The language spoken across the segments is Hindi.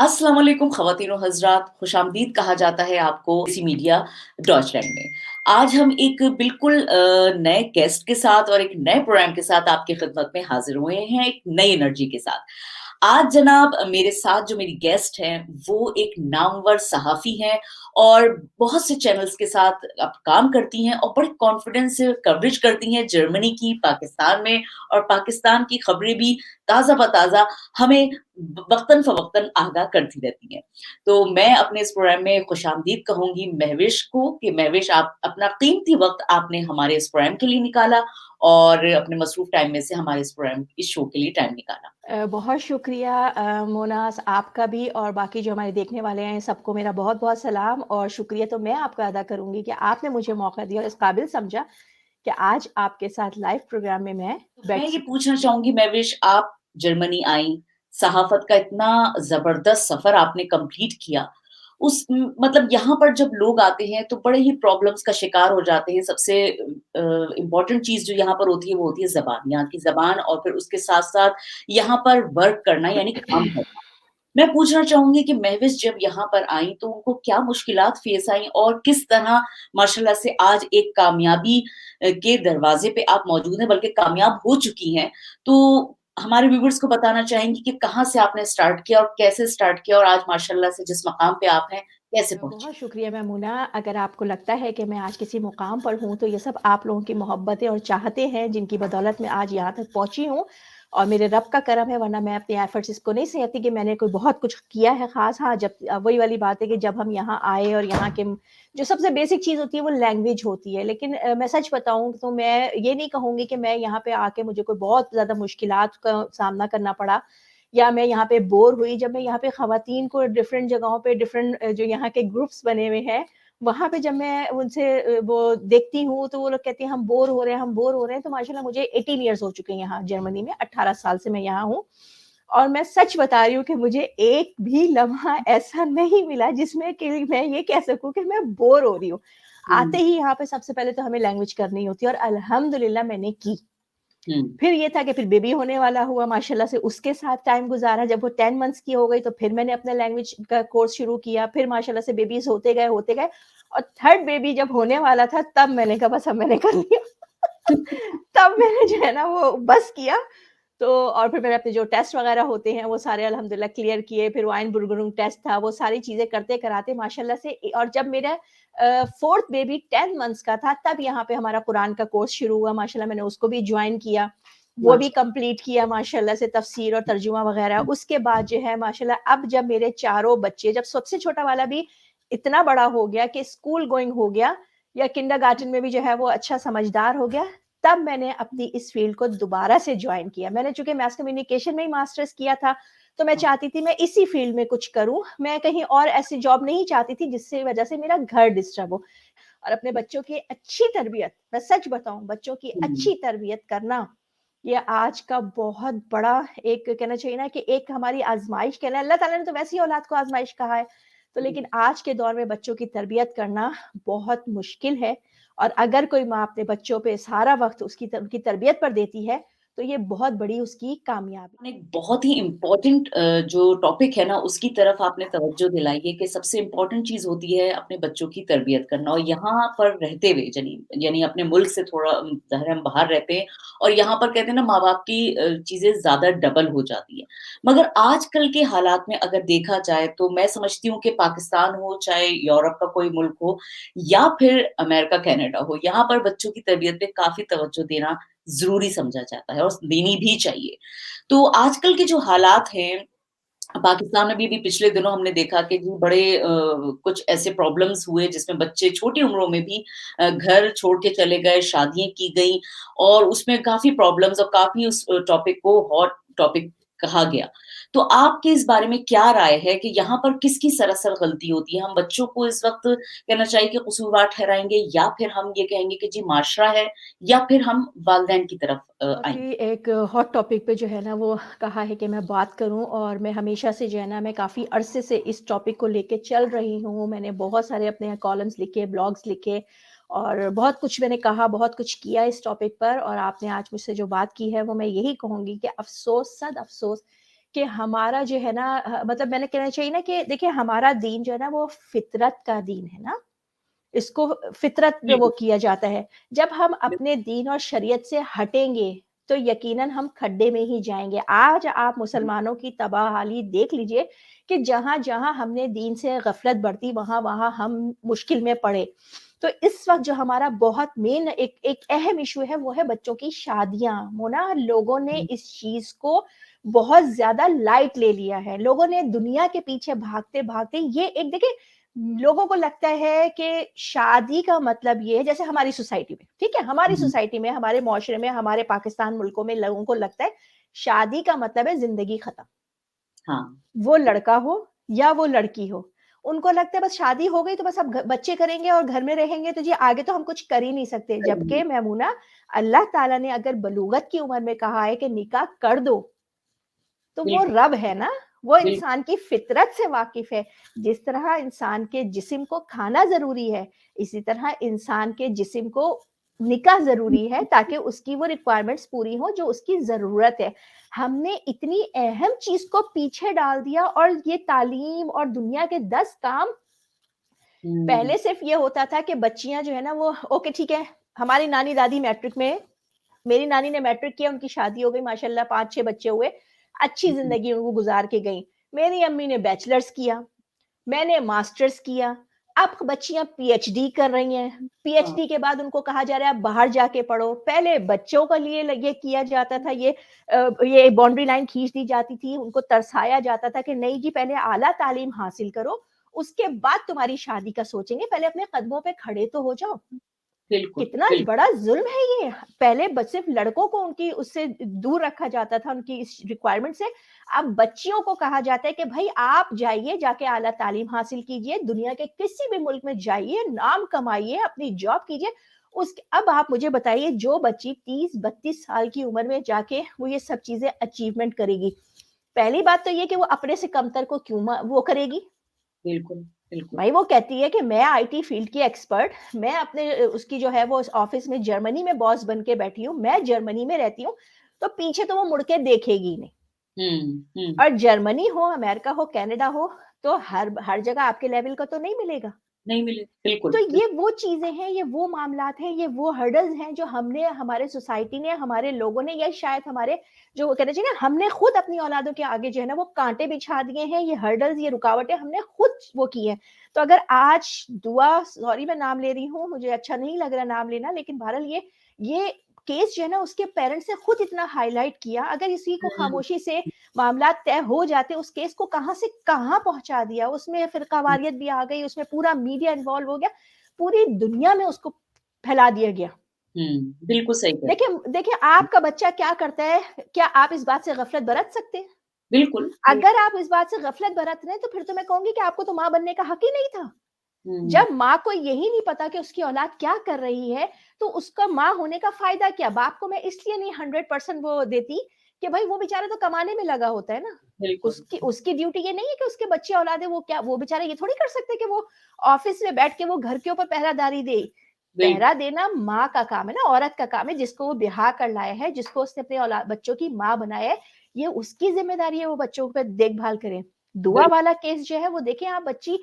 अस्सलाम वालेकुम ख़वातीन व हज़रात, खुशामदीद कहा जाता है आपको इसी मीडिया डॉइचलैंड में। आज हम एक बिल्कुल नए गेस्ट के साथ और एक नए प्रोग्राम के साथ आपकी खिदमत में हाज़िर हुए हैं, एक नई एनर्जी के साथ। आज जनाब मेरे साथ जो मेरी गेस्ट हैं, वो एक नामवर सहाफ़ी हैं और बहुत से चैनल्स के साथ अब काम करती हैं और बड़े कॉन्फिडेंस से कवरेज करती हैं जर्मनी की, पाकिस्तान में और पाकिस्तान की खबरें भी ताज़ा-ब-ताज़ा हमें वक़्तन-फ़वक़्तन आगाह करती रहती हैं। तो मैं अपने इस प्रोग्राम में खुशामदीद कहूँगी महविश को कि महविश आप अपना कीमती वक़्त आपने हमारे इस प्रोग्राम के लिए निकाला और अपने मसरूफ़ टाइम में से हमारे इस शो के लिए टाइम निकाला। बहुत शुक्रिया मोनाज़ आपका भी और बाकी जो हमारे देखने वाले हैं सबको मेरा बहुत-बहुत सलाम और शुक्रिया तो मैं आपका अदा करूँगी कि आपने मुझे मौका दिया और इस काबिल समझा कि आज आपके साथ लाइव प्रोग्राम में मैं तो मैं बैठ ये सकूँ। पूछना चाहूँगी महविश आप जर्मनी आई, सहाफ़त का इतना ज़बरदस्त सफ़र आपने कंप्लीट किया। मतलब यहाँ पर जब लोग आते हैं तो बड़े ही प्रॉब्लम्स का शिकार हो जाते हैं। सबसे इम्पोर्टेंट चीज़ जो यहाँ पर होती है वो होती है ज़बान, यहाँ की ज़बान और फिर उसके साथ-साथ यहाँ पर वर्क करना यानी काम करना। मैं पूछना चाहूँगी कि महविश जब यहाँ पर आईं तो उनको क्या मुश्किलात फ़ेस आईं और किस तरह माशाल्लाह से आज एक कामयाबी के दरवाज़े पे आप मौजूद हैं बल्कि कामयाब हो चुकी हैं। तो हमारे व्यूअर्स को बताना चाहेंगी कि कहाँ से आपने स्टार्ट किया और कैसे स्टार्ट किया और आज माशाल्लाह से जिस मकाम पे आप हैं, कैसे पहुँची? बहुत शुक्रिया मैमूना, अगर आपको लगता है कि मैं आज किसी मुकाम पर हूँ, तो ये सब आप लोगों की मोहब्बतें और चाहते हैं, जिनकी बदौलत मैं आज यहाँ तक पहुँची हूँ और मेरे रब का करम है, वरना मैं अपने एफर्ट्स इसको नहीं कहती कि मैंने कोई बहुत कुछ किया है ख़ास। हाँ, जब वही वाली बात है कि जब हम यहाँ आए और यहाँ के जो सबसे बेसिक चीज़ होती है, वो लैंग्वेज होती है। लेकिन मैं सच बताऊँ तो मैं ये नहीं कहूँगी कि मैं यहाँ पे आके मुझे कोई बहुत ज़्यादा मुश्किलात का सामना करना पड़ा या मैं यहाँ पे बोर हुई। जब मैं यहाँ पे ख़वातीन को डिफ़रेंट जगहों पे डिफ़रेंट जो यहाँ के ग्रुप्स बने हुए हैं, वहाँ पे जब मैं उनसे वो देखती हूँ, तो वो लोग कहते हैं, "हम बोर हो रहे हैं, हम बोर हो रहे हैं।" तो माशाल्लाह मुझे 18 इयर्स हो चुके हैं यहाँ जर्मनी में, 18 साल से मैं यहाँ हूँ और मैं सच बता रही हूँ कि मुझे एक भी लम्हा ऐसा नहीं मिला, जिसमें कि मैं ये कह सकूँ कि मैं बोर हो रही हूँ। आते हुँ, ही यहाँ पे सबसे पहले तो हमें लैंग्वेज करनी होती है और अल्हम्दुलिल्लाह मैंने की। हुँ, फिर ये था कि फिर बेबी होने वाला हुआ माशाल्लाह से उसके साथ टाइम गुज़ारा, जब वो 10 मंथ्स की हो गई तो फिर मैंने अपना लैंग्वेज का कोर्स शुरू किया, फिर माशाल्लाह से बेबीज़ होते गए और थर्ड बेबी जब होने वाला था तब मैंने कहा बस अब मैंने कर लिया। तब मैंने जो है ना वो बस किया तो और फिर मैंने अपने जो टेस्ट वगैरह होते हैं वो सारे अल्हम्दुलिल्लाह क्लियर किए, फिर वाइनबुर्गरुंग टेस्ट था, वो सारी चीज़ें करते-कराते माशाल्लाह से और जब मेरा 4th बेबी 10 मंथ्स का था, तब यहाँ पे हमारा कुरान का कोर्स शुरू हुआ, माशाल्लाह मैंने उसको भी जॉइन किया। वो भी माशा कंप्लीट किया माशाल्लाह से तफ़सीर और तर्जुमा वगैरह। उसके बाद जो है माशाल्लाह अब जब मेरे चारों बच्चे जब सबसे छोटा वाला भी इतना बड़ा हो गया कि स्कूल गोइंग हो गया या किंडरगार्टन में भी जो है वो अच्छा समझदार हो गया, तब मैंने अपनी इस फ़ील्ड को दोबारा से जॉइन किया। मैंने चूँकि मास कम्युनिकेशन में ही मास्टर्स किया था, तो मैं चाहती थी मैं इसी फ़ील्ड में कुछ करूँ। मैं कहीं और ऐसी जॉब नहीं चाहती थी जिससे वज़ह से मेरा घर डिस्टर्ब हो और अपने बच्चों की अच्छी तरबियत मैं सच बताऊँ बच्चों की हुँ, अच्छी तरबियत करना, ये आज का बहुत बड़ा एक कहना चाहिए ना कि एक हमारी आज़माइश कहना अल्लाह ताला ने तो वैसे ही औलाद को आज़माइश कहा है। तो लेकिन आज के दौर में बच्चों की तरबियत करना बहुत मुश्किल है और अगर कोई माँ अपने बच्चों पे सारा वक़्त उनकी तरबियत पर देती है, तो ये बहुत बड़ी उसकी कामयाबी आपने एक बहुत ही इम्पोर्टेंट जो टॉपिक है ना उसकी तरफ आपने तवज्जो दिलाई है कि सबसे इम्पोर्टेंट चीज़ होती है अपने बच्चों की तरबियत करना और यहाँ पर रहते हुए यानी अपने मुल्क से थोड़ा ज़ाहिर है हम बाहर रहते हैं और यहाँ पर कहते हैं ना माँ-बाप की चीज़ें ज़्यादा डबल हो जाती हैं। मगर आजकल के हालात में अगर देखा जाए तो मैं समझती हूँ कि पाकिस्तान हो, चाहे यूरोप का कोई मुल्क हो या फिर अमेरिका, कनाडा हो, यहाँ पर बच्चों की तरबियत पे काफ़ी तवज्जो देना ज़रूरी समझा जाता है और देनी भी चाहिए। तो आजकल के जो हालात हैं, पाकिस्तान में भी पिछले दिनों हमने देखा कि जी बड़े कुछ ऐसे प्रॉब्लम्स हुए जिसमें बच्चे छोटी उम्रों में भी घर छोड़ के चले गए, शादियाँ की गई और उसमें काफ़ी प्रॉब्लम्स और काफ़ी उस टॉपिक को हॉट टॉपिक कहा गया। तो आपकी इस बारे में क्या राय है कि यहाँ पर किसकी सरासर गलती होती है? हम बच्चों को इस वक़्त कहना चाहिए कि कसूरवार ठहराएँगे या फिर हम ये कहेंगे कि जी माशरा है या फिर हम वालिदैन की तरफ बहुत आएँगे? ही एक हॉट टॉपिक पे जो है ना वो कहा है कि मैं बात करूं और मैं हमेशा से जो है ना मैं काफ़ी अरसे से इस टॉपिक को लेके चल रही हूं। मैंने बहुत सारे अपने कॉलम्स लिखे, ब्लॉग्स लिखे और बहुत कुछ मैंने कहा, बहुत कुछ किया इस टॉपिक पर और आपने आज मुझसे जो बात की है वो मैं यही कहूँगी कि अफ़सोस सद अफ़सोस कि हमारा जो है ना मतलब मैंने कहना चाहिए ना कि देखिए हमारा दीन जो है ना वो फ़ितरत का दीन है ना, इसको फ़ितरत पे वो बिल्कुल, किया जाता है। जब हम बिल्कुल। अपने दीन और शरीयत से हटेंगे, तो यकीनन हम खड्डे में ही जाएँगे। आज आप हुँ, मुसलमानों की तबाह-हाली देख लीजिए कि जहाँ-जहाँ हमने दीन से गफ़लत बरती, वहाँ-वहाँ हम मुश्किल में पड़े। तो इस वक़्त जो हमारा बहुत मेन एक एक अहम इश्यू है, वो है बच्चों की शादियाँ। वो ना लोगों ने हुँ, इस चीज़ को बहुत ज़्यादा लाइट ले लिया है। लोगों ने दुनिया के पीछे भागते-भागते ये एक देखिए लोगों को लगता है कि शादी का मतलब ये है जैसे हमारी सोसाइटी में, ठीक है? हमारी हुँ, सोसाइटी में, हमारे मुआशरे में, हमारे पाकिस्तान मुल्कों में लोगों को लगता है शादी का मतलब है ज़िंदगी खत्म। हाँ, वो लड़का हो या वो लड़की हो। उनको लगता है बस शादी हो गई तो बस अब बच्चे करेंगे और घर में रहेंगे तो जी आगे तो हम कुछ कर ही नहीं सकते। सही जबकि में, मैमूना अल्लाह ताला ने अगर बलूगत की उम्र में कहा है कि निकाह कर दो, तो वो बिल्कुल, रब है ना, वो बिल्कुल, इंसान की फ़ितरत से वाकिफ़ है। जिस तरह इंसान के जिस्म को खाना ज़रूरी है, इसी तरह इंसान के जिस्म को निकाह ज़रूरी है ताकि उसकी वो रिक्वायरमेंट्स पूरी हों जो उसकी ज़रूरत है। हमने इतनी अहम चीज़ को पीछे डाल दिया और ये तालीम और दुनिया के 10 काम हुँ, पहले सिर्फ़ ये होता था कि बच्चियाँ जो है ना वो ओके ठीक है, हमारी नानी-दादी मैट्रिक में मेरी नानी ने मैट्रिक किया, उनकी शादी हो गई माशाल्लाह 5-6 बच्चे हुए, अच्छी हुँ, ज़िंदगी वो गुज़ार के गईं। मेरी अम्मी ने बैचलर्स किया, मैंने मास्टर्स किया, अब बच्चियाँ पीएचडी कर रही हैं। हाँ, पीएचडी के बाद उनको कहा जा रहा है आप बाहर जाके पढ़ो। पहले बच्चों के लिए ये किया जाता था, ये बाउंड्री लाइन खींच दी जाती थी, उनको तरसाया जाता था कि नहीं जी पहले आला तालीम हासिल करो, उसके बाद तुम्हारी शादी का सोचेंगे, पहले अपने कदमों पे खड़े तो हो जाओ। बिल्कुल, कितना बिल्कुल, बड़ा ज़ुल्म है ये। पहले सिर्फ़ लड़कों को उनकी उससे दूर रखा जाता था, उनकी इस रिक्वायरमेंट से। अब बच्चियों को कहा जाता है कि भई आप जाइए, जाके आला तालीम हासिल कीजिए, दुनिया के किसी भी मुल्क में जाइए, नाम कमाइए, अपनी जॉब कीजिए। अब आप मुझे बताइए जो बच्ची 30-32 साल की उम्र में जाके वो ये सब चीज़ें अचीवमेंट करेगी। पहली बात तो ये कि वो अपने से कमतर को क्यों वो करेगी? बिल्कुल, बिल्कुल। भाई वो कहती है कि मैं आईटी फील्ड की एक्सपर्ट, मैं अपने उसकी जो है वो उस ऑफिस में जर्मनी में बॉस बन के बैठी हूँ, मैं जर्मनी में रहती हूँ, तो पीछे तो वो मुड़ के देखेगी नहीं। हुँ, हुँ, और जर्मनी हो, अमेरिका हो, कनाडा हो, तो हर हर जगह आपके लेवल का तो नहीं मिलेगा। नहीं मिले, बिल्कुल, तो बिल ये वो चीज़ें हैं, ये वो मामलात हैं, ये वो हर्डल्स हैं जो हमने हमारे सोसाइटी ने, हमारे लोगों ने या शायद हमारे जो वो कहना चाहिए ना हमने खुद अपनी औलादों के आगे जो है ना वो काँटे बिछा दिए हैं, ये हर्डल्स, ये रुकावटें हमने खुद वो की हैं। तो अगर आज दुआ सॉरी मैं नाम ले रही हूँ, मुझे अच्छा नहीं लग रहा नाम लेना लेकिन बहरहाल ये केस जो है ना उसके पेरेंट्स ने खुद इतना हाइलाइट किया, अगर इसी को हुँ, खामोशी से मामलात तय हो जाते, उस केस को कहाँ से कहाँ पहुँचा दिया, उसमें हुँ, फ़िरकावारियत भी आ गई, उसमें पूरा मीडिया इन्वॉल्व हो गया। पूरी दुनिया में उसको फैला दिया गया। हुँ, बिल्कुल सही कह रहे देखिए देखिए आपका बच्चा क्या करता है, क्या आप इस बात से गफ़लत बरत सकते हैं? बिल्कुल, बिल अगर आप इस बात से गफ़लत बरत रहे हैं, तो फिर तो मैं कहूँगी कि आपको तो माँ बनने का हक ही नहीं था। हुँ, जब माँ को यही नहीं पता कि उसकी औलाद क्या कर रही है, तो उसका माँ होने का फ़ायदा क्या? बाप को मैं इसलिए नहीं 100% वो देती कि भई वो बेचारा तो कमाने में लगा होता है ना। बिल्कुल, उसकी उसकी ड्यूटी ये नहीं है कि उसके बच्चे औलाद है, वो बेचारा ये थोड़ी कर सकते कि वो ऑफ़िस में बैठ के वो घर के ऊपर पहरादारी दे। बिल्कुल, पहरा देना माँ का काम है ना, औरत का काम है, जिसको वो ब्याह कर लाया है, जिसको उसने अपने बच्चों की माँ बनाया है, ये उसकी ज़िम्मेदारी है वो बच्चों पे देखभाल करे। दुआ बिल वाला केस जो है वो देखें आप बच्ची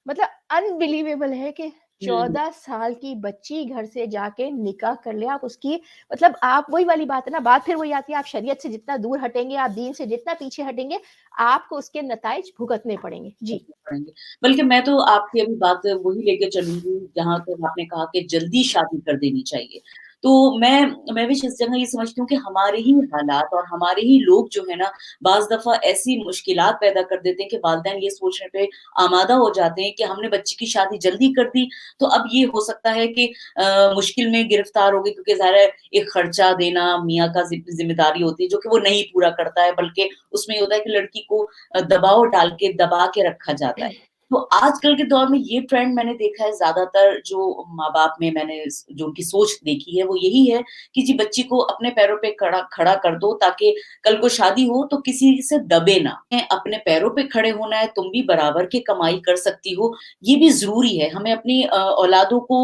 मतलब अनबिलीवेबल है कि हुँ, 14 साल की बच्ची घर से जाके निकाह कर ले, आप उसकी मतलब आप वही वाली बात है ना, बात फिर वही आती है, आप शरीयत से जितना दूर हटेंगे, आप दीन से जितना पीछे हटेंगे, आपको उसके नताइज भुगतने पड़ेंगे। जी। करने पड़ेंगे। बल्कि मैं तो आपकी अभी बात वही लेके चलूँगी जहाँ तक आपने कहा कि जल्दी शादी कर देनी चाहिए। तो मैं भी इस जगह ये समझती हूँ कि हमारे ही हालात और हमारे ही लोग जो है ना, बाज़ दफ़ा ऐसी मुश्किलात पैदा कर देते हैं कि वालिदैन ये सोचने पे आमादा हो जाते हैं कि हमने बच्चे की शादी जल्दी कर दी, तो अब ये हो सकता है कि मुश्किल में गिरफ्तार हो गई क्योंकि ज़ाहिर है एक खर्चा देना मियाँ का ज़िम्मेदारी होती है जो कि वो नहीं पूरा करता है, बल्कि उसमें ये होता है कि लड़की को दबाव डाल के दबा के रखा जाता है। तो आजकल के दौर में ये ट्रेंड मैंने देखा है ज़्यादातर जो माँ-बाप में मैंने जो उनकी सोच देखी है वो यही है कि जी बच्ची को अपने पैरों पे खड़ा खड़ा कर दो ताकि कल को शादी हो तो किसी से दबे ना। अपने पैरों पे खड़े होना है, तुम भी बराबर की कमाई कर सकती हो, ये भी ज़रूरी है। हमें अपनी औलादों को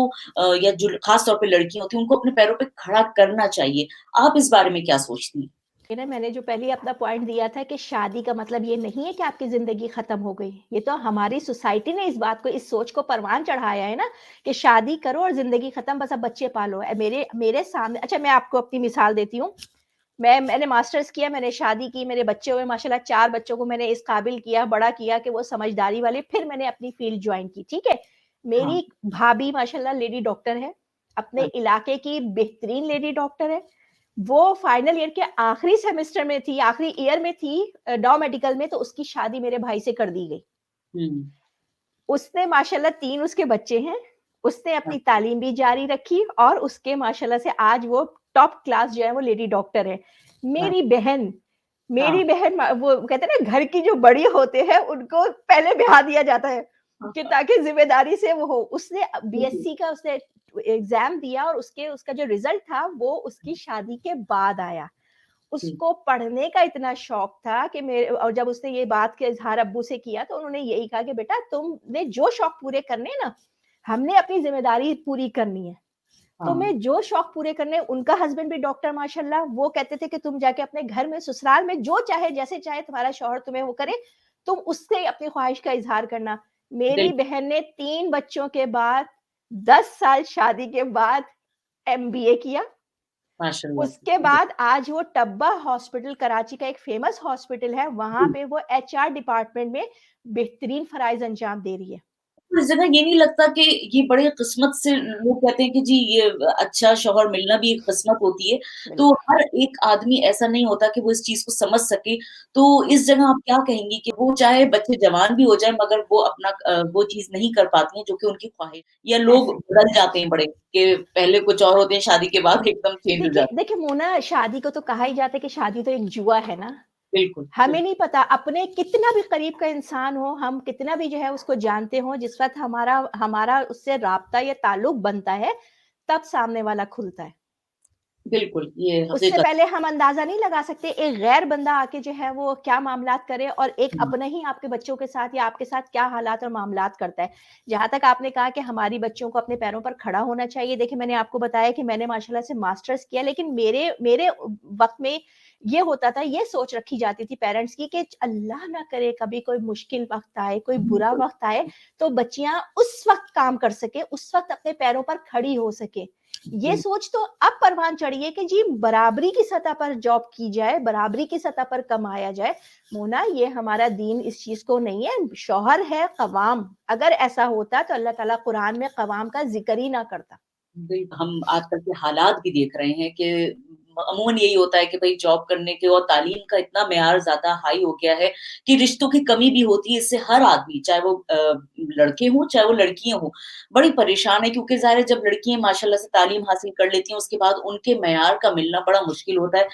या जो ख़ास तौर पे लड़कियाँ होती हैं उनको अपने पैरों पे खड़ा करना चाहिए। आप इस बारे में क्या सोचती हैं? ये ना मैंने जो पहले अपना पॉइंट दिया था कि शादी का मतलब ये नहीं है कि आपकी ज़िंदगी ख़त्म हो गई। ये तो हमारी सोसाइटी ने इस बात को, इस सोच को परवान चढ़ाया है ना कि शादी करो और ज़िंदगी ख़त्म, बस अब बच्चे पालो। मेरे मेरे सामने, अच्छा मैं आपको अपनी मिसाल देती हूँ। मैंने मास्टर्स किया, मैंने शादी की, मेरे बच्चे हुए माशाल्लाह, 4 बच्चों को मैंने इस काबिल किया, बड़ा किया कि वो समझदारी वाले, फिर मैंने अपनी फ़ील्ड जॉइन की, ठीक है? हाँ, मेरी भाभी माशाल्लाह लेडी डॉक्टर है, अपने हाँ, इलाके की बेहतरीन लेडी डॉक्टर है। वो फाइनल ईयर के आखिरी सेमेस्टर में थी, आखिरी ईयर में थी डॉ मेडिकल में, तो उसकी शादी मेरे भाई से कर दी गई। हुँ, उसने माशाल्लाह 3 उसके बच्चे हैं, उसने अपनी अच्छा, तालीम भी जारी रखी और उसके माशाल्लाह से आज वो टॉप क्लास जो है वो लेडी डॉक्टर है। हाँ, मेरी बहन हाँ, मेरी बहन वो कहते हैं ना घर की जो बड़ी होते हैं उनको पहले ब्याह दिया जाता है हाँ, कि ताकि ज़िम्मेदारी से वो हो। उसने बिल्कुल, बीएससी का उसने एग्ज़ाम दिया और उसका जो रिज़ल्ट था वो उसकी शादी के बाद आया। जी, उसको पढ़ने का इतना शौक था कि मेरे, और जब उसने ये बात का इज़हार अब्बू से किया तो उन्होंने यही कहा कि बेटा तुमने जो शौक पूरे करने हैं ना, हमने अपनी ज़िम्मेदारी पूरी करनी है। हाँ, तुम्हें जो शौक पूरे करने, उनका हस्बैंड भी डॉक्टर माशाल्लाह, वो कहते थे कि तुम जाके अपने घर में ससुराल में जो चाहे, जैसे चाहे तुम्हारा शौहर तुम्हें वो करे, तुम उससे अपनी ख्वाहिश का इज़हार करना। मेरी बिल बहन ने 3 बच्चों के बाद 10 साल शादी के बाद एमबीए किया। माशाल्लाह से, उसके बाद आज वो टब्बा हॉस्पिटल, कराची का एक फ़ेमस हॉस्पिटल है, वहाँ जी। पे वो एचआर डिपार्टमेंट में बेहतरीन फ़राइज़ अंजाम दे रही है। तो इस जगह ये नहीं लगता कि ये बड़ी किस्मत से लोग कहते हैं कि जी ये अच्छा शौहर मिलना भी एक किस्मत होती है। तो बिल्कुल। हर एक आदमी ऐसा नहीं होता कि वो इस चीज़ को समझ सके। तो इस जगह आप क्या कहेंगी कि वो चाहे बच्चे जवान भी हो जाएँ मगर वो अपना वो चीज़ नहीं कर पाती हैं जो कि उनकी ख्वाहिश या लोग ऐसे बदल जाते हैं बड़े कि पहले कुछ और होते हैं शादी के बाद एकदम चेंज हो देखिए जाते हैं। देखिए मोना, शादी को तो कहा ही जाता है कि शादी तो एक जुआ है ना। बिल्कुल, हमें बिल्कुल। नहीं पता, अपने कितना भी करीब का इंसान हो, हम कितना भी जो है उसको जानते हों, जिस वक़्त हमारा हमारा उससे राब्ता या ताल्लुक बनता है, तब सामने वाला खुलता है। बिल्कुल, ये उससे हकीकत पहले हम अंदाज़ा नहीं लगा सकते, एक गैर बंदा आके जो है वो क्या मामलात करे और एक हुँ, अपने ही आपके बच्चों के साथ या आपके साथ क्या हालात और मामलात करता है। जहाँ तक आपने कहा कि हमारी बच्चियों को अपने पैरों पर खड़ा होना चाहिए, देखिए मैंने आपको बताया कि मैंने माशाल्लाह से मास्टर्स किया, लेकिन मेरे मेरे वक़्त में ये होता था, ये सोच रखी जाती थी पेरेंट्स की कि अल्लाह ना करे कभी कोई मुश्किल वक़्त आए, कोई बुरा बिल्कुल। वक़्त आए, तो बच्चियाँ उस वक़्त काम कर सकें, उस वक़्त अपने पैरों पर खड़ी हो सकें। ये जी, सोच तो अब परवान चढ़ी है कि जी बराबरी की सतह पर जॉब की जाए, बराबरी की सतह पर कमाया जाए। मोना, ये हमारा दीन इस चीज़ को नहीं है, शौहर है क़वाम, अगर ऐसा होता तो अल्लाह ताला कुरान में क़वाम का ज़िक्र ही ना करता। हम आजकल के हालात भी देख रहे हैं कि अमूमन यही होता है कि भई जॉब करने के और तालीम का इतना मेयार ज़्यादा हाई हो गया है कि रिश्तों की कमी भी होती है। इससे हर आदमी चाहे वो लड़के हों, चाहे वो लड़कियाँ हों, बड़ी परेशान है क्योंकि ज़ाहिर है जब लड़कियाँ माशाल्लाह से तालीम हासिल कर लेती हैं, उसके बाद उनके मेयार का मिलना बड़ा मुश्किल होता है।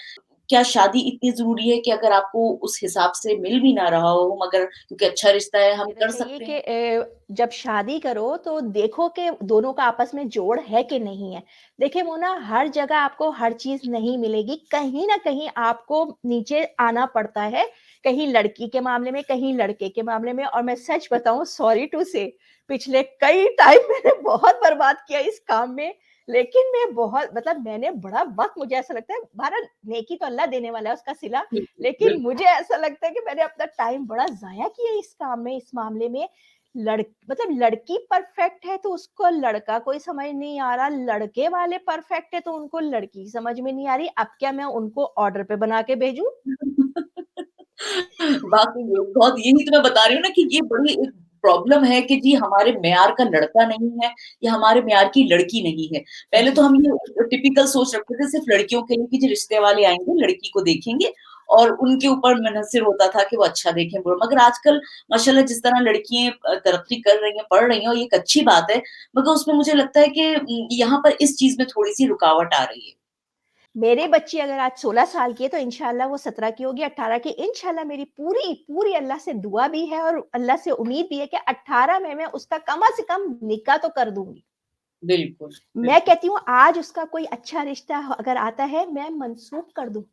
क्या शादी इतनी ज़रूरी है कि अगर आपको उस हिसाब से मिल भी ना रहा हो मगर क्योंकि अच्छा रिश्ता है हम देना कर चाहिए सकते कि हैं? जब शादी करो तो देखो कि दोनों का आपस में जोड़ है कि नहीं है। देखिए वो ना, हर जगह आपको हर चीज़ नहीं मिलेगी, कहीं न कहीं आपको नीचे आना पड़ता है, कहीं लड़की के मामले में, कहीं लड़के के मामले में, और मैं सच बताऊँ, सॉरी टू से, पिछले कई टाइम मैंने बहुत बर्बाद किया इस काम में, लेकिन मैं बहुत, मतलब मैंने बड़ा वक़्त, मुझे ऐसा लगता है, बहरहाल नेकी तो अल्लाह देने वाला है, उसका सिला, बिल्कुल, लेकिन बिल्कुल। मुझे ऐसा लगता है कि मैंने अपना टाइम बड़ा ज़ाया किया इस काम में, इस मामले में। मतलब लड़की परफेक्ट है तो उसको लड़का कोई समझ नहीं आ रहा, लड़के वाले परफेक्ट है तो उनको लड़की समझ में नहीं आ रही। अब क्या मैं उनको ऑर्डर पे बना के भेजूँ? वाक़ई में बहुत यही तो मैं बता रही हूँ ना कि ये बड़ी एक प्रॉब्लम है कि जी हमारे मेयार का लड़का नहीं है या हमारे मेयार की लड़की नहीं है। पहले तो जी। हम ये टिपिकल सोच रखते थे सिर्फ़ लड़कियों के लिए कि जी रिश्ते वाले आएँगे, लड़की को देखेंगे और उनके ऊपर मुनहसर होता था कि वो अच्छा देखें बुरा मगर आजकल माशाल्लाह जिस तरह लड़कियाँ तरक्की कर रही हैं, पढ़ रही हैं और ये एक अच्छी बात है, मगर उसमें मुझे लगता है कि यहाँ पर इस चीज़ में थोड़ी-सी रुकावट आ रही है। मेरे बच्चे अगर आज 16 साल की है तो इंशाअल्लाह वो 17 की होगी, 18 की, इंशाअल्लाह मेरी पूरी पूरी अल्लाह से दुआ भी है और अल्लाह से उम्मीद भी है कि 18 में मैं उसका कम से कम निकाह तो कर दूँगी। बिल्कुल, मैं बिल्कुल। कहती हूँ आज उसका कोई अच्छा रिश्ता अगर आता है, मैं मंसूख कर दूँ।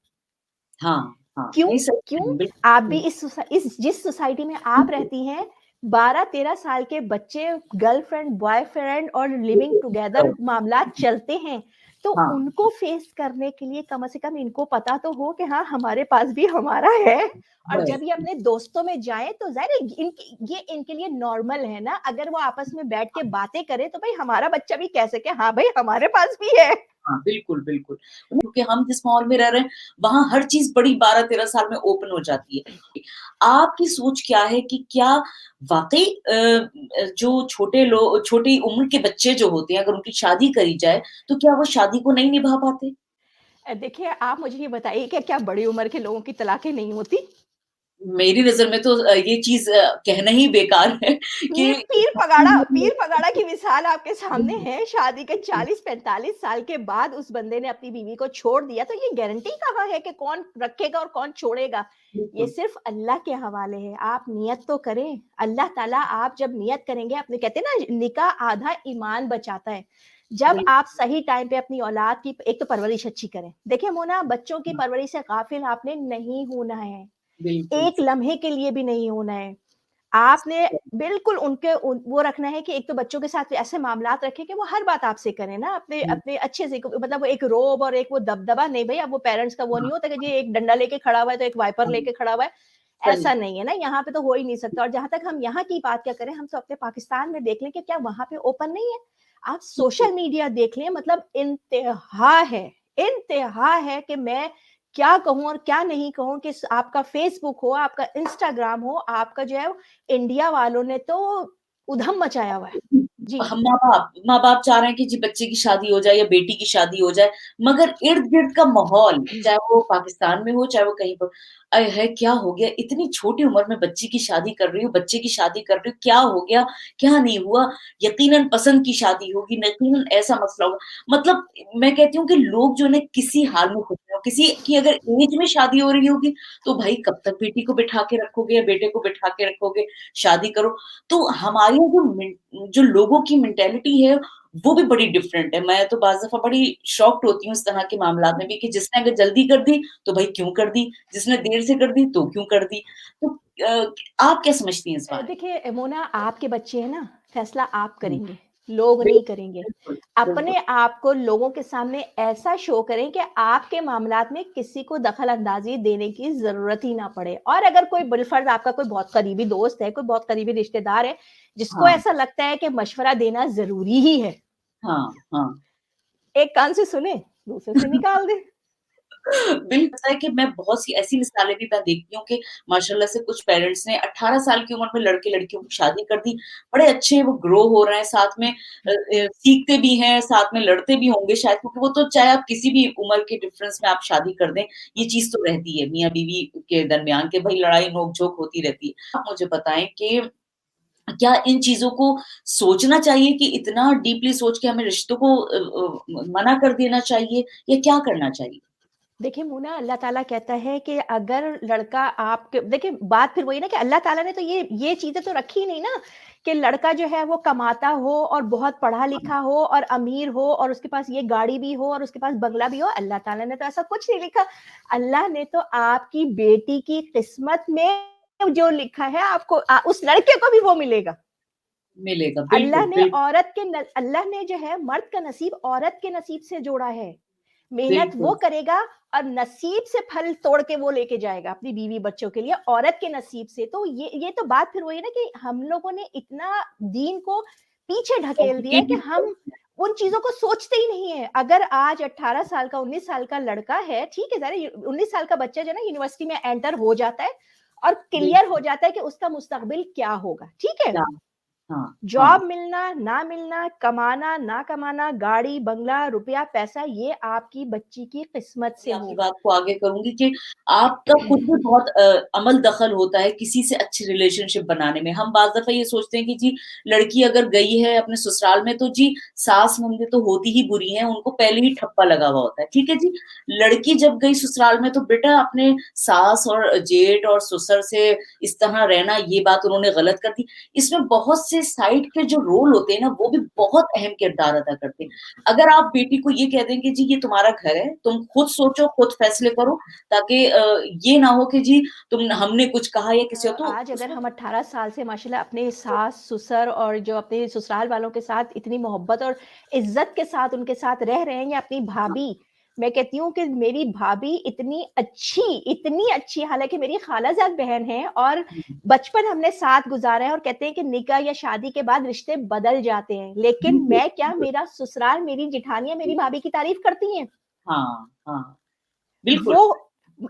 हाँ, हाँ। क्यों? नहीं सही कह क्यों? रही हैं, आप भी बिल्कुल। इस जिस सोसाइटी में आप बिल्कुल, रहती हैं, 12-13 साल के बच्चे गर्लफ्रेंड, बॉयफ्रेंड और लिविंग बिल्कुल। टुगेदर मामलात चलते हैं। तो हाँ, उनको फेस करने के लिए कम से कम इनको पता तो हो कि हाँ, हमारे पास भी हमारा है और है। जब ये अपने दोस्तों में जाएँ तो ज़ाहिर है ये इनके लिए नॉर्मल है ना, अगर वो आपस में बैठ के बातें करें तो भाई हमारा बच्चा भी कह सके हाँ, भाई हमारे पास भी है। हाँ, बिल्कुल, बिल्कुल। क्योंकि हम जिस माहौल में रह रहे हैं, वहाँ हर चीज़ बड़ी 12-13 साल में ओपन हो जाती है। आपकी सोच क्या है कि क्या वाक़ई जो छोटी उम्र के बच्चे जो होते हैं, अगर उनकी शादी करी जाए, तो क्या वो शादी को नहीं निभा पाते? देखिए आप मुझे ये बताइए कि क्या बड़ी उम्र के लोगों की तलाक़ें नहीं होती? मेरी नज़र में तो ये चीज़ कहना ही बेकार है कि पीर पगाड़ा की मिसाल आपके सामने है, शादी के 40-45 साल के बाद उस बंदे ने अपनी बीवी को छोड़ दिया, तो ये गारंटी कहाँ है कि कौन रखेगा और कौन छोड़ेगा? ये बिल्कुल, सिर्फ़ अल्लाह के हवाले है, आप नियत तो करें, अल्लाह ताला आप जब नियत करेंगे अपने कहते हैं ना निकाह आधा ईमान बचाता है। जब बिल्कुल, आप सही टाइम पे अपनी औलाद की एक तो परवरिश अच्छी करें। देखिए मोना बच्चों की परवरिश से गाफ़िल आपने नहीं होना है। बिल्कुल, एक लम्हे के लिए भी नहीं होना है। आपने बिल्कुल उनके उन वो रखना है कि एक तो बच्चों के साथ ऐसे मामलात रखें कि वो हर बात आपसे करें ना, अपने हुँ, अपने अच्छे से मतलब वो एक रोब और एक वो दबदबा नहीं भई, अब वो पेरेंट्स का वो हाँ, नहीं होता कि जी एक डंडा लेके खड़ा हुआ है, तो एक वाइपर हाँ, लेके खड़ा हुआ है, सही, ऐसा नहीं है ना, यहाँ पे तो हो ही नहीं सकता और जहाँ तक हम यहाँ की बात क्या करें, हम तो अपने पाकिस्तान में देख लें कि क्या वहाँ पे ओपन नहीं है? आप बिल्कुल, सोशल मीडिया देख लें मतलब इंतहा है कि मैं क्या कहूँ और क्या नहीं कहूँ कि स आपका फ़ेसबुक हो, आपका इंस्टाग्राम हो, आपका जो है इंडिया वालों ने तो उधम मचाया हुआ है। जी। हम माँ-बाप चाह रहे हैं कि जी बच्चे की शादी हो जाए या बेटी की शादी हो जाए, मगर इर्द-गिर्द का माहौल, चाहे वो पाकिस्तान में हो, चाहे वो कहीं पर, अय है क्या हो गया? इतनी छोटी उम्र में बच्ची की शादी कर रही हो, बच्चे की शादी कर रही हो, क्या हो गया? क्या नहीं हुआ? यकीनन पसंद की शादी होगी, यकीनन ऐसा मसला होगा। मतलब मैं कहती हूँ कि लोग जो है ना किसी हाल में खुश नहीं हो, किसी की अगर ऐज में शादी हो रही होगी, तो भाई कब तक बेटी को बिठा के रखोगे या बेटे को बिठा के रखोगे, शादी करो। तो हमारी जो लोगों की मेंटालिटी है, वो भी बड़ी डिफरेंट है। मैं तो बाज़ दफ़ा बड़ी शॉक्ड होती हूँ इस तरह के मामलात में भी कि जिसने अगर जल्दी कर दी, तो भई क्यों कर दी? जिसने देर से कर दी, तो क्यों कर दी? तो आप क्या समझती हैं इस बारे में? देखिए मोना आपके बच्चे हैं ना, फ़ैसला आप हुँ, करेंगे, लोग बिल नहीं करेंगे। बिल्कुल, बिल्कुल। अपने आप को लोगों के सामने ऐसा शो करें कि आपके मामलात में किसी को दखल-अंदाज़ी देने की ज़रूरत ही ना पड़े और अगर कोई बिलफ़र्ज़ आपका कोई बहुत करीबी दोस्त है, कोई बहुत करीबी रिश्तेदार है, जिसको हाँ, ऐसा लगता है कि मशवरा देना ज़रूरी ही है, हाँ, हाँ। एक कान से सुने, दूसरे से निकाल दे। बिल पता है कि मैं बहुत सी ऐसी मिसालें भी मैं देखती हूँ कि माशाल्लाह से कुछ पेरेंट्स ने 18 साल की उम्र में लड़के-लड़कियों की शादी कर दी। बड़े अच्छे हैं, वो ग्रो हो रहे हैं, साथ में सीखते भी हैं, साथ में लड़ते भी होंगे शायद क्योंकि वो तो चाहे आप किसी भी उम्र के डिफरेंस में आप शादी कर दें, ये चीज़ तो रहती है मियाँ-बीवी के दरमियान कि भई लड़ाई नोक-झोंक होती रहती है। आप मुझे बताएँ कि क्या इन चीज़ों को सोचना चाहिए कि इतना डीपली सोच के हमें रिश्तों को मना कर देना चाहिए या क्या करना चाहिए? देखिए मुना अल्लाह ताला कहता है कि अगर लड़का आपके देखिए बात फिर वही ना कि अल्लाह ताला ने तो ये चीज़ें तो रखी ही नहीं ना कि लड़का जो है वो कमाता हो और बहुत पढ़ा हाँ, लिखा हो और अमीर हो और उसके पास ये गाड़ी भी हो और उसके पास बंगला भी हो। अल्लाह ताला ने तो ऐसा कुछ नहीं लिखा। अल्लाह ने तो आपकी बेटी की किस्मत में जो लिखा है आपको उस लड़के को भी वो मिलेगा। मिलेगा, बिल्कुल, बिल्कुल, अल्लाह ने जो है मर्द का नसीब औरत के नसीब से जोड़ा है। मेहनत वो बिल्कुल, करेगा और नसीब से फल तोड़ के वो लेके जाएगा अपनी बीवी बच्चों के लिए औरत के नसीब से। तो ये तो बात फिर वही है ना कि हम लोगों ने इतना दीन को पीछे ढकेल दिया है कि कॉम्प्लिकेटेड हम उन चीज़ों को सोचते ही नहीं है। अगर आज 18 साल का 19 साल का लड़का है, ठीक है ज़रा 19 साल का बच्चा जो है ना यूनिवर्सिटी में एंटर हो जाता है और क्लियर हो बिल्कुल, जाता है कि उसका मुस्तकबिल क्या होगा, ठीक है? क्या हाँ, हाँ। जॉब मिलना, ना मिलना, कमाना, ना कमाना, गाड़ी, बंगला, रुपया, पैसा ये आपकी बच्ची की किस्मत से मैं आपकी होगा। बात को आगे करूँगी कि आपका खुद भी बहुत अमल दखल होता है किसी से अच्छी रिलेशनशिप बनाने में। हम बाज़ दफ़ा ये सोचते हैं कि जी लड़की अगर गई है अपने ससुराल में तो जी सास-नंदें तो होती ही बुरी हैं, उनको पहले ही ठप्पा लगा हुआ होता है, ठीक है जी? लड़की जब गई ससुराल में तो बेटा अपने सास और जेठ और ससुर से इस तरह रहना ये बात उन्होंने गलत कर दी। इसमें बहुत से से साइड के जो रोल होते हैं ना, वो भी बहुत अहम किरदार अदा करते हैं। अगर आप बेटी को ये कह दें कि जी ये तुम्हारा घर है, तुम खुद सोचो, खुद फैसले करो, ताकि ये ना हो कि जी हमने कुछ कहा या किसी और तो आज अगर उसमें हम 18 साल से माशाल्लाह अपने सास-ससुर और जो अपने ससुराल वालों के साथ इतनी मोहब्बत और इज़्ज़त के साथ उनके साथ रह रहे हैं या अपनी हाँ, भाभी, मैं कहती हूँ कि मेरी भाभी इतनी अच्छी हालाँकि मेरी खालाजाद बहन है और हुँ, बचपन हमने साथ गुज़ारा है और कहते हैं कि निकाह या शादी के बाद रिश्ते बदल जाते हैं। लेकिन बिल्कुल, मैं क्या बिल्कुल। मेरा ससुराल, मेरी जेठानियाँ मेरी भाभी की तारीफ़ करती हैं। हाँ, हाँ, बिल्कुल। वो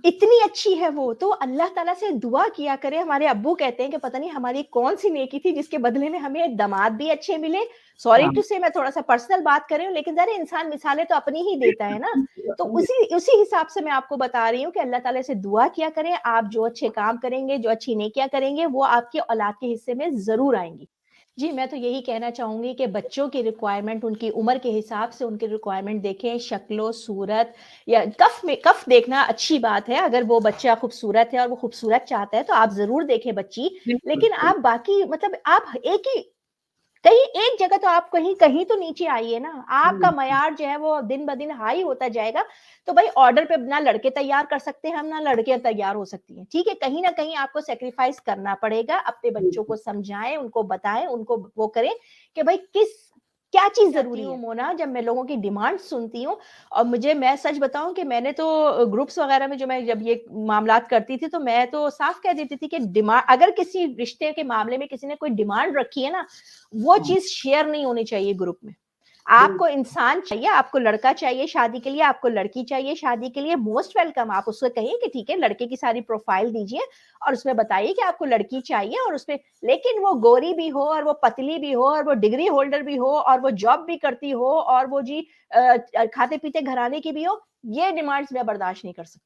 इतनी अच्छी है वो, तो अल्लाह ताला से दुआ किया करें। हमारे अब्बू कहते हैं कि पता नहीं हमारी कौन-सी नेकी थी जिसके बदले में हमें दामाद भी अच्छे मिले। सॉरी हाँ, टू से मैं थोड़ा-सा पर्सनल बात कर रही हूँ, लेकिन ज़रा इंसान मिसालें तो अपनी ही देता बिल्कुल, है ना। बिल्कुल, तो अपनी उसी उसी हिसाब से मैं आपको बता रही हूँ कि अल्लाह ताला से दुआ किया करें, आप जो अच्छे काम करेंगे, जो अच्छी नेकियाँ करेंगे, वो आपकी औलाद के हिस्से में ज़रूर आएँगी। जी, मैं तो यही कहना चाहूँगी कि बच्चों की रिक्वायरमेंट उनकी उम्र के हिसाब से उनकी रिक्वायरमेंट देखें, शक्लो-सूरत या कफ़ देखना अच्छी बात है, अगर वो बच्चा खूबसूरत है और वो खूबसूरत चाहता है, तो आप ज़रूर देखें बच्ची। बिल्कुल, लेकिन बिल्कुल। आप बाकी मतलब आप एक ही कहीं एक जगह तो आप कहीं कहीं तो नीचे आइए ना। आपका हुँ, मयार जो है वो दिन-ब-दिन हाई होता जाएगा, तो भई ऑर्डर पे ना लड़के तैयार कर सकते हैं हम, ना लड़कियाँ तैयार हो सकती हैं। ठीक है, कहीं न कहीं आपको सैक्रिफाइस करना पड़ेगा, अपने बच्चों बिल्कुल। को समझाएँ, उनको बताएँ, उनको वो करें कि भई क्या चीज़ ज़रूरी है। मोना जब मैं लोगों की डिमांड सुनती हूँ और मैं सच बताऊँ कि मैंने तो ग्रुप्स वगैरह में जो मैं जब ये मामलात करती थी, तो मैं तो साफ कह देती थी कि अगर किसी रिश्ते के मामले में किसी ने कोई डिमांड रखी है ना, वो हाँ, चीज़ शेयर नहीं होनी चाहिए ग्रुप में। बिल्कुल, आपको इंसान चाहिए, आपको लड़का चाहिए शादी के लिए, आपको लड़की चाहिए शादी के लिए, मोस्ट वेलकम। आप उससे कहिए कि ठीक है, लड़के की सारी प्रोफाइल दीजिए और उसमें बताइए कि आपको लड़की चाहिए और उसमें लेकिन वो गोरी भी हो और वो पतली भी हो और वो डिग्री होल्डर भी हो और वो जॉब भी करती हो और वो जी खाते-पीते घराने की भी हो, ये डिमांड्स मैं बर्दाश्त नहीं कर सकती।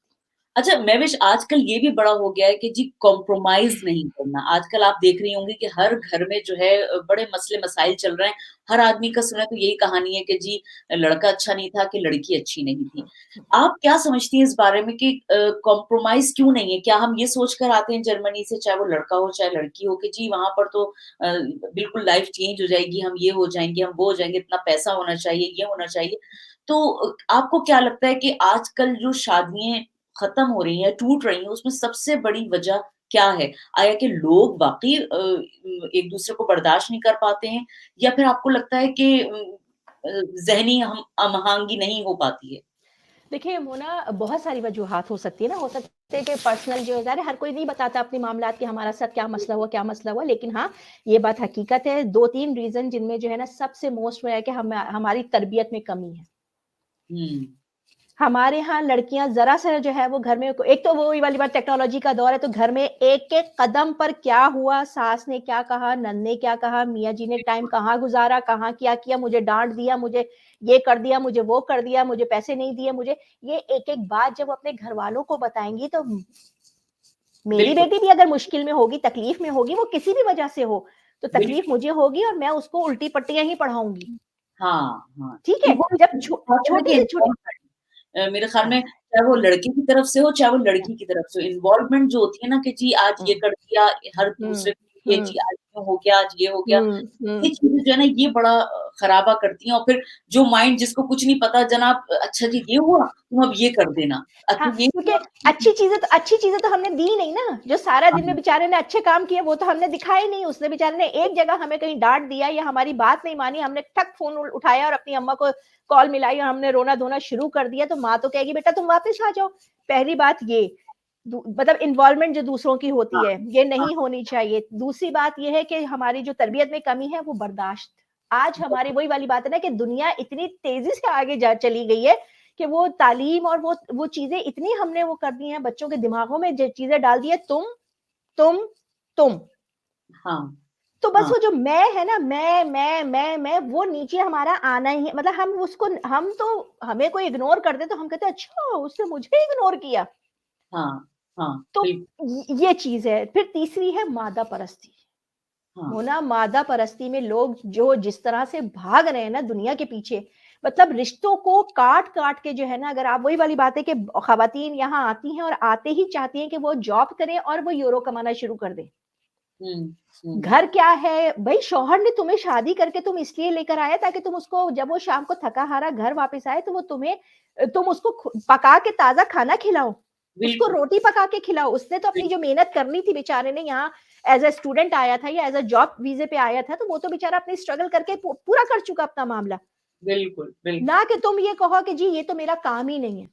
अच्छा, महविश आजकल ये भी बड़ा हो गया है कि जी कॉम्प्रोमाइज़ नहीं करना। आजकल आप देख रही होंगी कि हर घर में जो है बड़े मसले-मसाइल चल रहे हैं। हर आदमी का सुना तो यही कहानी है कि जी लड़का अच्छा नहीं था कि लड़की अच्छी नहीं थी। आप क्या समझती हैं इस बारे में कि कॉम्प्रोमाइज़ क्यों नहीं है? क्या हम ये सोच कर आते हैं जर्मनी से चाहे वो लड़का हो चाहे लड़की हो कि जी वहाँ पर तो बिल्कुल लाइफ़ चेंज हो जाएगी, हम ये हो जाएँगे, हम वो हो जाएँगे, इतना पैसा होना चाहिए, ये होना चाहिए। तो आपको क्या लगता है कि आजकल जो शादियाँ खत्म हो रही हैं, टूट रही हैं, उसमें सबसे बड़ी वजह क्या है? आया कि लोग वाक़ई एक-दूसरे को बर्दाश्त नहीं कर पाते हैं या फिर आपको लगता है कि ज़हनी हम हम-आहंगी नहीं हो पाती है? देखिए, वो ना बहुत सारी वजूहात हो सकती है ना, हो सकता है कि पर्सनल जो है ज़ाहिर है हर कोई नहीं बताता अपने मामलात कि हमारा साथ क्या मसला हुआ, लेकिन हाँ, ये बात हकीकत है 2-3 रीज़न जिनमें जो है ना सबसे मोस्ट वो है कि हमारी तरबियत में कमी है। हुँ, हमारे यहाँ लड़कियाँ ज़रा-सा जो है वो घर में एक तो वही वाली बात टेक्नोलॉजी का दौर है तो घर में एक-एक कदम पर क्या हुआ, सास ने क्या कहा, नंद ने क्या कहा, मियाँ जी ने टाइम बिल्कुल, कहाँ गुज़ारा, कहाँ क्या किया, मुझे डाँट दिया, मुझे ये कर दिया, मुझे वो कर दिया, मुझे पैसे नहीं दिए, मुझे ये एक-एक बात जब अपने घरवालों को बताएँगी तो मेरी बिल्कुल, बेटी भी अगर मुश्किल में होगी, तकलीफ में होगी, वो किसी भी वजह से हो, तो तकलीफ बिल्कुल। मुझे होगी और मैं उसको उल्टी पट्टियाँ ही पढ़ाऊँगी। हाँ, हाँ। ठीक है? इन्वॉल्व जब है ना कि छोटी से छोटी मेरे ख़्याल में हाँ, चाहे वो लड़के की तरफ से हो, चाहे वो लड़की की तरफ से हो, इन्वॉल्वमेंट जो होती है ना कि जी आज ये हुँ, कर दिया, हर दूसरे हुँ, को ये हुँ, जी आज यूँ हो गया, आज ये हो गया। हुँ, ये हुँ। चीज़ें जो है ना ये बड़ा ख़राबा करती हैं और फिर जो माइंड जिसको कुछ नहीं पता जनाब अच्छा जी ये हुआ, तुम अब ये कर देना। हाँ, अच्छा ये क्योंकि हुआ अच्छी चीज़ें तो हमने दी नहीं ना, जो सारा दिन में हाँ, बेचारे ने अच्छे काम किए वो तो हमने दिखाए नहीं, उसने बेचारे ने एक जगह हमें कहीं डाँट दिया या हमारी बात नहीं मानी, हमने ठक फ़ोन उठाया और अपनी अम्मा को कॉल मिलाई और हमने रोना-धोना शुरू कर दिया, तो माँ तो कहेगी बेटा तुम वापस आ जाओ। पहली बात ये, मतलब इन्वॉल्वमेंट जो दूसरों की होती हाँ, है, ये हाँ, नहीं होनी चाहिए। दूसरी बात ये है कि हमारी जो तरबियत में कमी है वो बर्दाश्त। आज हमारी वही वाली बात है ना कि दुनिया इतनी तेज़ी से आगे जा चली गई है कि वो तालीम और वो चीज़ें इतनी हमने वो कर दी हैं, बच्चों के दिमागों में जो चीज़ें डाल दी है तुम, तुम। हाँ, तो बस हाँ, वो जो मैं है ना, मैं वो नीचे हमारा आना ही है। मतलब हम तो हमें कोई इग्नोर कर दे तो हम कहते हैं अच्छा उसने मुझे इग्नोर किया। हाँ, हाँ, तो बिल्कुल, ये चीज़ है। फिर तीसरी है मादा परस्ती। हाँ, वो ना मादा परस्ती में लोग जो जिस तरह से भाग रहे हैं ना दुनिया के पीछे, मतलब रिश्तों को काट-काट के जो है ना अगर आप वही वाली बात है कि ख़वातीन यहाँ आती हैं और आते ही चाहती हैं कि वो जॉब करें और वो यूरो कमाना शुरू कर दें। हुँ, हुँ, घर क्या है? भई शौहर ने तुम्हें शादी करके तुम इसलिए लेकर आया ताकि तुम उसको जब वो शाम को थका-हारा घर वापस आए तो वो तुम्हें तुम उसको पका के ताज़ा खाना खिलाओ, उसको बिल्कुल, रोटी पका के खिलाओ। उसने तो बिल अपनी जो मेहनत करनी थी बेचारे ने यहाँ एज़ अ स्टूडेंट आया था या एज़ अ जॉब वीज़े पे आया था, तो वो तो बेचारा अपनी स्ट्रगल करके पूरा कर चुका अपना मामला। बिल्कुल, बिल्कुल। ना कि तुम ये कहो कि जी ये तो मेरा काम ही नहीं है।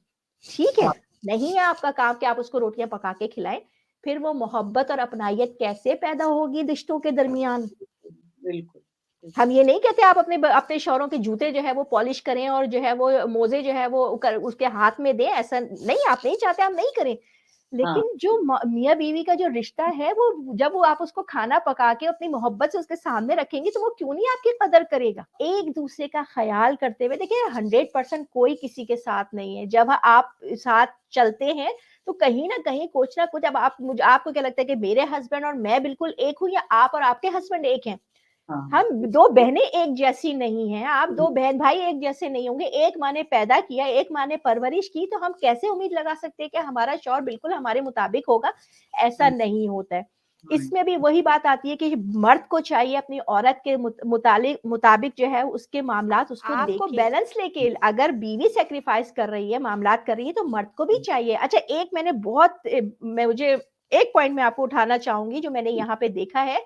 ठीक है, हाँ, नहीं है आपका काम कि आप उसको रोटियाँ पका के खिलाएँ, फिर वो मोहब्बत और अपनाइयत कैसे पैदा होगी रिश्तों के दरमियान? बिल्कुल, हम ये नहीं कहते आप अपने शौहरों के जूते जो है वो पॉलिश करें और जो है वो मोज़े जो है वो कर उसके हाथ में दें, ऐसा नहीं आप नहीं चाहते हम नहीं करें। हाँ, लेकिन जो मियाँ-बीवी का जो रिश्ता है वो जब वो आप उसको खाना पका के अपनी मोहब्बत से उसके सामने रखेंगी तो वो क्यों नहीं आपकी कदर करेगा? एक-दूसरे का ख़्याल करते हुए देखिए 100% कोई किसी के साथ नहीं है। जब आप साथ चलते हैं तो कहीं न कहीं कुछ ना कुछ अब आपको क्या लगता है कि मेरे हस्बैंड और मैं बिल्कुल एक हूँ या आप और आपके हस्बैंड एक हैं? हाँ, हम 2 बहनें एक जैसी नहीं हैं, आप 2 बहन-भाई एक जैसे नहीं होंगे, एक माँ ने पैदा किया, एक माँ ने परवरिश की, तो हम कैसे उम्मीद लगा सकते हैं कि हमारा शौहर बिल्कुल हमारे मुताबिक होगा? ऐसा हाँ, नहीं होता है। हाँ, इसमें भी वही बात आती है कि मर्द को चाहिए अपनी औरत के मुताबिक जो है उसके मामलात उसको आपको देखें। बैलेंस लेके अगर बीवी सैक्रिफाइस कर रही है, मामलात कर रही है, तो मर्द को भी चाहिए। अच्छा एक मैंने बहुत मुझे एक पॉइंट मैं आपको उठाना चाहूँगी जो मैंने यहाँ पे देखा है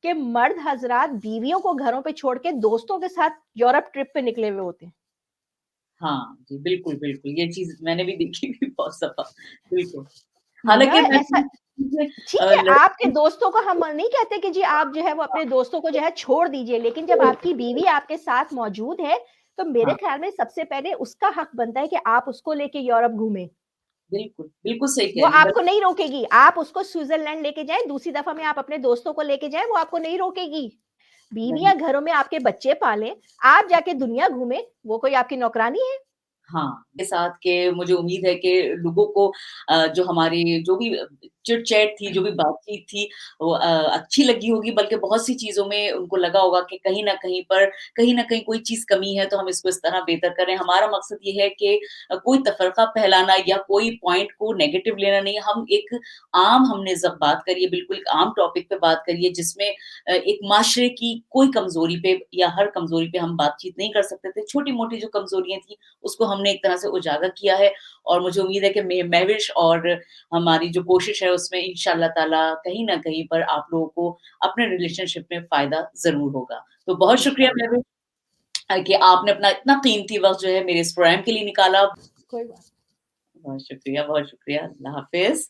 कि मर्द हज़रात बीवियों को घरों पे छोड़ के दोस्तों के साथ यूरोप ट्रिप पे निकले हुए होते हैं। हाँ, जी, बिल्कुल, बिल्कुल, ये चीज़ मैंने भी देखी हुई बहुत दफ़ा, बिल्कुल। ना हालाँकि मैं ऐसा ठीक है, आपके लड़के दोस्तों को हम नहीं कहते कि जी आप जो है वो अपने दोस्तों को जो है छोड़ दीजिए, लेकिन जब आपकी बीवी आपके साथ मौजूद है, तो मेरे हाँ, ख़्याल में सबसे पहले उसका हक बनता है कि आप उसको लेके यूरोप घूमें। बिल्कुल, बिल्कुल सही वो कह रही हैं, आपको नहीं रोकेगी, आप उसको स्विट्ज़रलैंड लेके जाएँ, दूसरी दफ़ा में आप अपने दोस्तों को लेके जाएँ, वो आपको नहीं रोकेगी। नहीं बीवियाँ घरों में आपके बच्चे पालें, आप जाके दुनिया घूमें, वो कोई आपकी नौकरानी है? हाँ, के साथ के मुझे उम्मीद है कि लोगों को जो हमारी जो भी चिट-चैट थी, जो भी बातचीत थी, वो अच्छी लगी होगी, बल्कि बहुत सी चीज़ों में उनको लगा होगा कि कहीं न कहीं कोई चीज़ कमी है, तो हम इसको इस तरह बेहतर करें। हमारा मकसद ये है कि कोई तफ़रक़ा फैलाना या कोई पॉइंट को नेगेटिव लेना नहीं है। हम एक आम हमने जब बात करी है, बिल्कुल एक आम टॉपिक पे बात करी है, जिसमें एक माशरे की कोई कमज़ोरी पे या हर कमज़ोरी पे हम बातचीत नहीं कर सकते थे। छोटी-मोटी जो कमज़ोरियाँ थी, उसको हमने एक तरह से उजागर किया है और मुझे उम्मीद है कि महविश और हमारी जो कोशिश है उसमें इंशाअल्लाह ताला कहीं न कहीं पर आप लोगों को अपने रिलेशनशिप में फ़ायदा ज़रूर होगा। तो बहुत शुक्रिया इंशाल्लाह, महविश कि आपने अपना इतना कीमती वक़्त जो है मेरे इस प्रोग्राम के लिए निकाला। कोई बात बहुत शुक्रिया, अल्लाह हाफ़िज़।